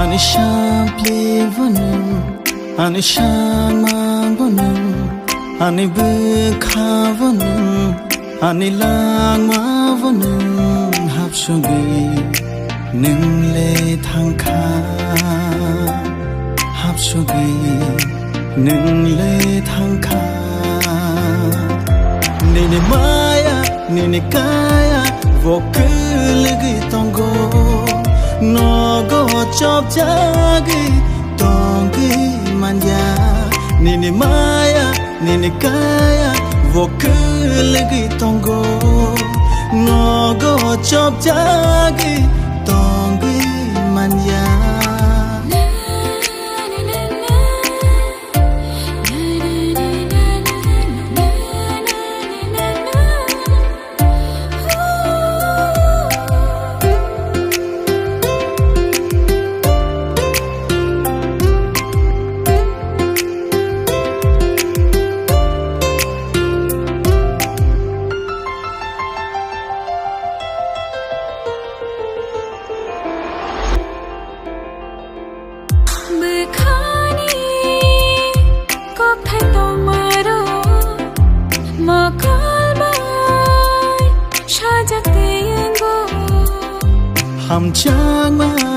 Ani sham play vonum, ani sham mang vonum, ani bukha vonum, ani lang ma vonum, hap shogi ning le thang kha, hap shogi ning le thang kha. Nini maya, nini kaya, vokul tongo. No go chop jagi tongi manja nini maya nini kaya vokul tongo no go chop jagi tongi manja. Ham chang ma